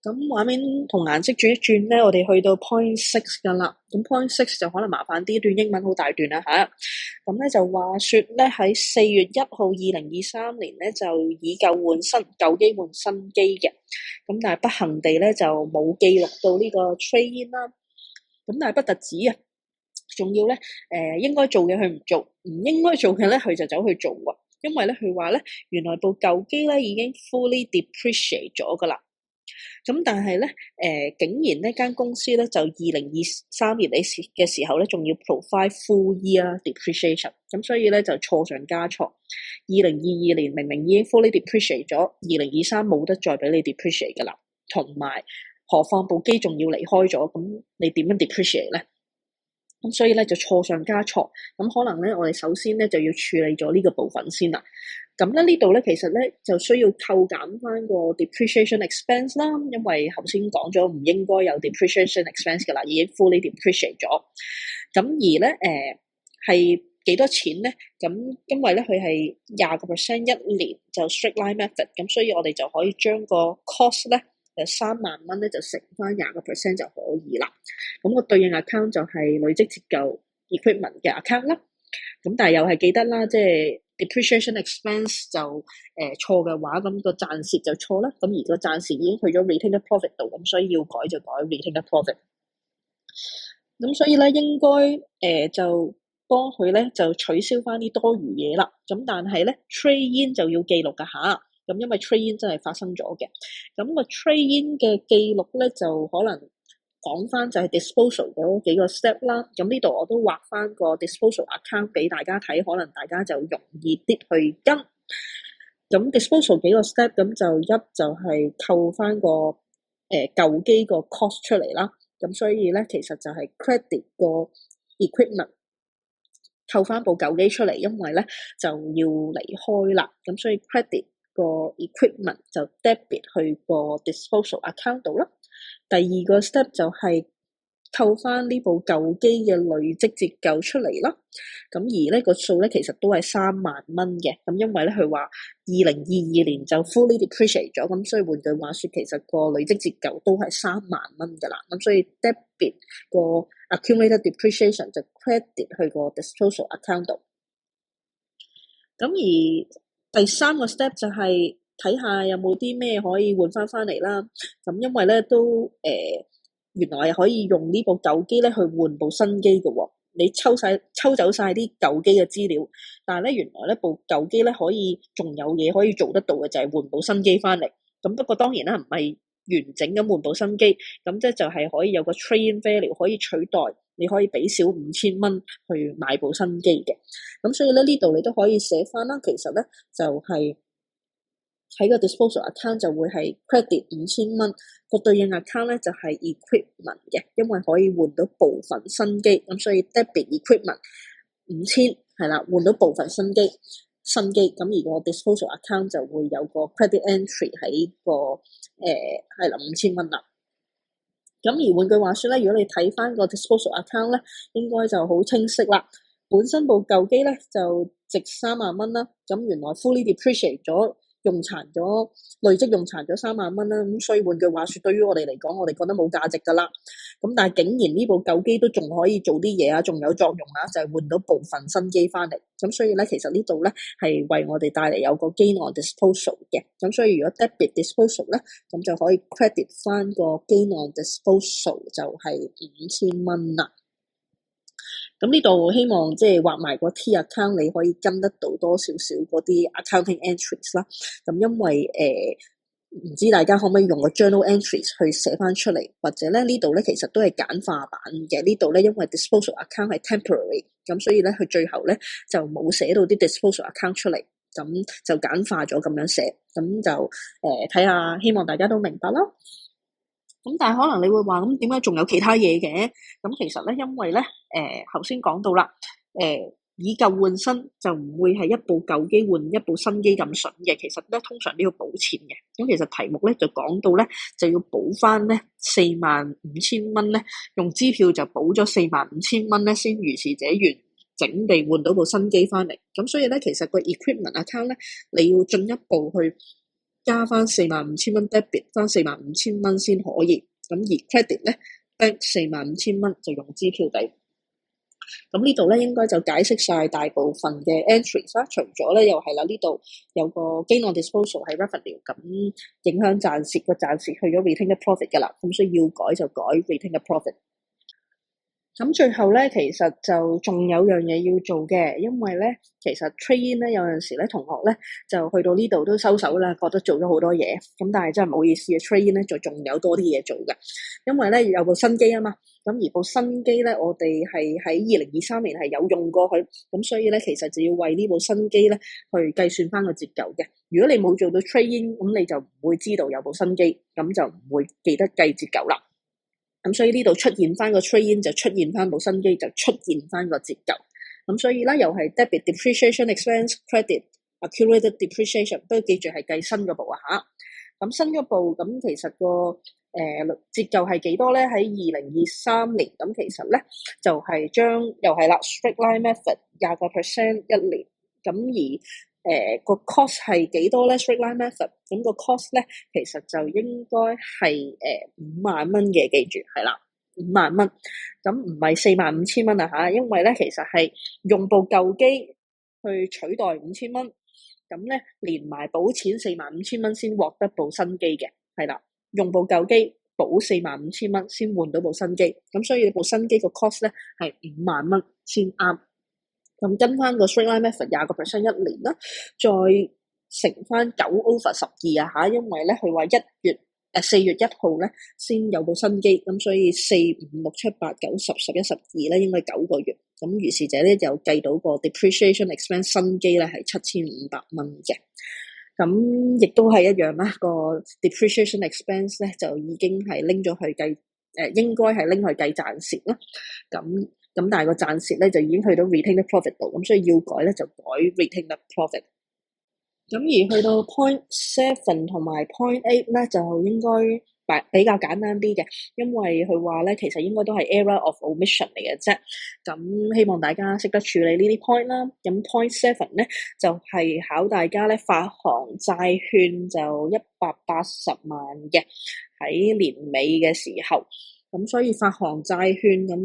咁畫面同顏色轉一轉咧，我哋去到 point 6噶啦。咁 point 6就可能麻煩啲，段英文好大段啦嚇。咁咧就話說咧喺4月1號2023年咧就以舊換新，舊機換新機嘅。咁但係不幸地咧就冇記錄到呢個 trade in 啦。咁但係不特止啊，仲要咧應該做嘅佢唔做，唔應該做嘅咧佢就走去做喎。因為咧佢話咧原來部舊機咧已經 fully depreciate 咗噶啦。咁但係咧，竟然呢間公司咧就2023年嘅時候咧，仲要 provide full year depreciation，咁所以咧就錯上加錯。2022年明明已經 fully depreciate 咗，2023冇得再俾你 depreciate 噶啦，同埋何況部機仲要離開咗，咁你點樣 depreciate 咧？咁所以咧就錯上加錯，咁可能咧我哋首先咧就要處理咗呢個部分先啦。咁咧呢度咧其實咧就需要扣減翻個 depreciation expense 啦，因為頭先講咗唔應該有 depreciation expense 噶啦，已經 fully depreciate 咗。咁而咧係幾多錢咧？咁因為咧佢係20% 一年就 straight line method，咁所以我哋就可以將個 cost 咧3萬蚊咧就乘翻20% 就可以啦。咁個對應 account 就係累積折舊 equipment 嘅 account 啦。咁但係又係記得啦，即係 depreciation expense 就錯嘅話，咁個賺蝕就錯啦。咁而個賺蝕已經去咗 retained profit 度，咁所以要改就改 retained profit。咁所以咧應該就幫佢咧就取消翻啲多餘嘢啦。咁但係咧 trade in 就要記錄㗎吓。咁因為 trade in 真係發生咗嘅。咁個 trade in 嘅記錄咧就可能講翻就係 disposal 嗰幾個 step 啦。咁呢度我都畫翻個 disposal account 俾大家睇，可能大家就容易啲去跟。咁 disposal 幾個 step， 咁就一就係扣翻個舊機個 cost 出嚟啦。咁所以咧其實就係 credit 個 equipment， 扣翻部舊機出嚟，因為咧就要離開啦。咁所以 credit 個 equipment 就 debit 去個 disposal account 度啦。第二個 step 就係扣翻呢部舊機嘅累積折舊出嚟啦。咁而呢個數咧其實都係3萬蚊嘅。咁因為咧佢話2022年就 fully depreciate 咗，咁所以換句話說，其實個累積折舊都係3萬蚊噶啦。咁所以 debit 個 accumulated depreciation 就 credit 去個 disposal account 度。咁而第三個 step 就係睇下有冇啲咩可以換翻嚟啦。咁因為咧都原來可以用呢部舊機咧去換部新機嘅喎。你抽走晒啲舊機嘅資料，但係咧原來咧部舊機咧可以仲有嘢可以做得到嘅，就係換部新機翻嚟。咁不過當然啦，唔係完整咁換部新機，咁即係就係可以有個 trade-in value 可以取代，你可以俾少5000蚊去買部新機嘅。咁所以咧呢度你都可以寫翻啦。其實咧就係喺個 disposal account 就會係 credit 5000蚊，個對應 account 咧就係 equipment 嘅，因為可以換到部分新機，咁所以 debit equipment 5000係啦，換到部分新機，咁而個 disposal account 就會有個 credit entry 喺個係啦5000蚊啦。咁而換句話說咧，如果你睇翻個 disposal account 咧，應該就好清晰啦。本身部舊機咧就值3萬蚊啦，咁原來 fully depreciate 咗，累積用殘咗3萬蚊啦。咁所以換句話說，對於我哋嚟講，我哋覺得冇價值噶啦。咁但係竟然呢部舊機都仲可以做啲嘢啊，仲有作用啊，就係換到部分新機翻嚟。咁所以咧，其實呢度咧係為我哋帶嚟有個 gain on disposal 嘅。咁所以如果 debit disposal 咧，咁就可以 credit 翻個 gain on disposal 就係5000蚊啦。咁呢度希望即係畫埋個 T account， 你可以跟得到多少少嗰啲 accounting entries 啦。咁因為唔知大家可唔可以用個 journal entries 去寫翻出嚟，或者咧呢度咧其實都係簡化版嘅。呢度咧因為 disposal account 係 temporary， 咁所以咧佢最後咧就冇寫到啲 disposal account 出嚟，咁就簡化咗咁樣寫。咁就睇下，希望大家都明白啦。咁但係可能你會話，咁點解仲有其他嘢嘅？咁其實咧，因為咧，頭先講到啦，以舊換新就唔會係一部舊機換一部新機咁筍嘅。其實咧，通常都要補錢嘅。咁其實題目咧就講到咧，就要補翻咧45000蚊咧，用支票就補咗45000蚊咧，先如是者完整地換到部新機翻嚟。咁所以咧，其實個 equipment account 咧，你要進一步去加翻45,000蚊 debit 翻45,000蚊先可以。咁而 credit 咧 bank 45,000蚊就用支票抵。咁呢度咧應該就解釋晒大部分嘅 entries 啦。除咗咧又係啦，呢度有個 gain on disposal 係 revenue， 咁影響賺蝕，個賺蝕去咗 retained profit 㗎啦。咁所以要改就改 retained profit。咁最後咧，其實就仲有樣嘢要做嘅，因為咧，其實 trade in 咧有陣時咧，同學咧就去到呢度都收手啦，覺得做咗好多嘢，咁但係真係唔好意思嘅，trade in 咧就仲有多啲嘢做嘅，因為咧有部新機啊嘛，咁而部新機咧，我哋係喺2023年係有用過佢，咁所以咧其實就要為呢部新機咧去計算翻個折舊嘅。如果你冇做到 trade in，咁你就唔會知道有部新機，咁就唔會記得計折舊啦。咁所以呢度出現翻個 trade in 就出現翻部新機就出現翻個折舊，咁所以咧又係 debit depreciation expense credit accumulated depreciation， 都記住係計新嗰部啊嚇。咁新嗰部咁其實個折舊係幾多咧？喺2023年咁其實咧就係將又係啦 straight line method 20% 一年，咁而個 cost 係幾多咧 ？straight line method 咁個 cost 咧，其實就應該係5萬蚊嘅，記住係啦，5萬蚊。咁唔係45,000蚊啊嚇，因為咧其實係用部舊機去取代5,000蚊，咁咧連埋補錢45,000蚊先獲得部新機嘅，係啦，用部舊機補45,000蚊先換到部新機，咁所以部新機個 cost 咧係5萬蚊先啱。咁跟翻個 straight line method 20% 一年啦，再乘翻9/12啊嚇，因為咧佢話4月1號咧先有部新機，咁所以4、5、6、7、8、9、10、11、12咧應該9個月，咁如是者咧就計到個 depreciation expense 新機咧係7,500蚊嘅，咁亦都係一樣啦，個 depreciation expense 咧就已經係拎咗去計，應該係拎去計賺蝕啦，咁但係個賺蝕咧就已經去到 retained profit 度，咁所以要改咧就改 retained profit。咁而去到 point 7同埋 point 8咧就應該比較簡單啲嘅，因為佢話咧其實應該都係 error of omission 嚟嘅啫。咁希望大家識得處理呢啲 point 啦。咁 point 7咧就係考大家咧發行債券就180萬嘅喺年尾嘅時候。咁所以發行債券咁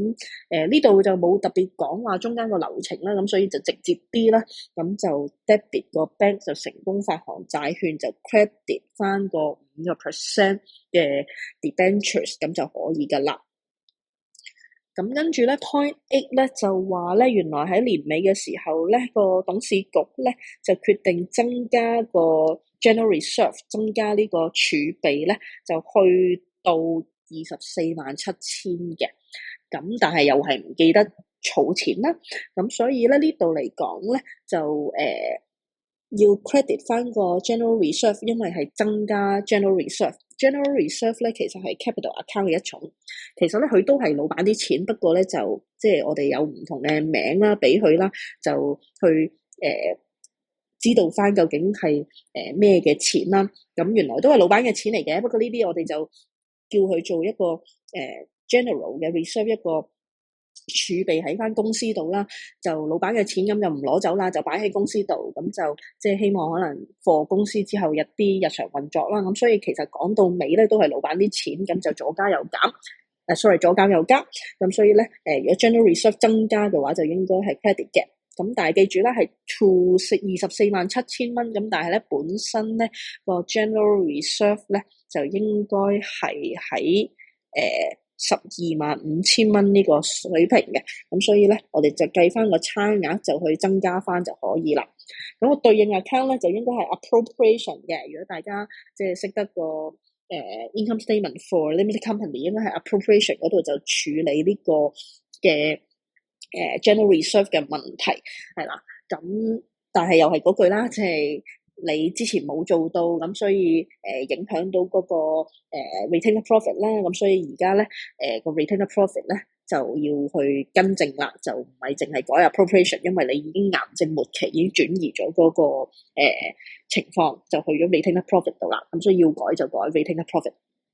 呢度就冇特別講話中間個流程啦，咁所以就直接啲啦，咁就 debit 個 bank 就成功發行債券就 credit 翻個5% 嘅 debentures 咁就可以噶啦。咁跟住咧 point 8咧就話咧原來喺年尾嘅時候咧個董事局咧就決定增加個 general reserve， 增加呢個儲備咧就去到24,700,000嘅，咁但係又係唔記得儲錢啦，咁所以咧呢度嚟講咧就要 credit 翻個 general reserve， 因為係增加 general reserve。general reserve 咧其實係 capital account 嘅一種，其實咧佢都係老闆啲錢，不過咧就即係我哋有唔同嘅名啦，俾佢啦，就去知道翻究竟係咩嘅錢啦。咁原來都係老闆嘅錢嚟嘅，不過呢啲我哋就叫佢做一個general 嘅 reserve， 一個儲備喺翻公司度啦，就老闆嘅錢咁就唔攞走啦，就擺喺公司度，咁就即係希望可能貨公司之後一啲日常運作啦。咁所以其實講到尾咧都係老闆啲錢，咁就左加右減，左減右加，咁所以咧如果 general reserve 增加嘅話就應該係 credit 嘅。咁但係記住啦，係 to 24,700,000蚊，咁但係咧本身咧個 general reserve 咧就應該係喺12,500,000蚊呢個水平嘅，咁所以咧我哋就計翻個差額就去增加翻就可以啦。咁個對應 account 咧就應該係 appropriation 嘅，如果大家即係識得個income statement for limited company， 應該係 appropriation 嗰度就處理呢個嘅general reserve 嘅問題係啦。咁但係又係嗰句啦，即係你之前冇做到，咁所以影響到嗰個retained profit 啦，咁所以而家咧個 retained profit 咧就要去更正啦，就唔係淨係改 appropriation， 因為你已經癌症末期，已經轉移咗嗰個情況，就去咗 retained profit 度啦，咁所以要改就改 retained profit。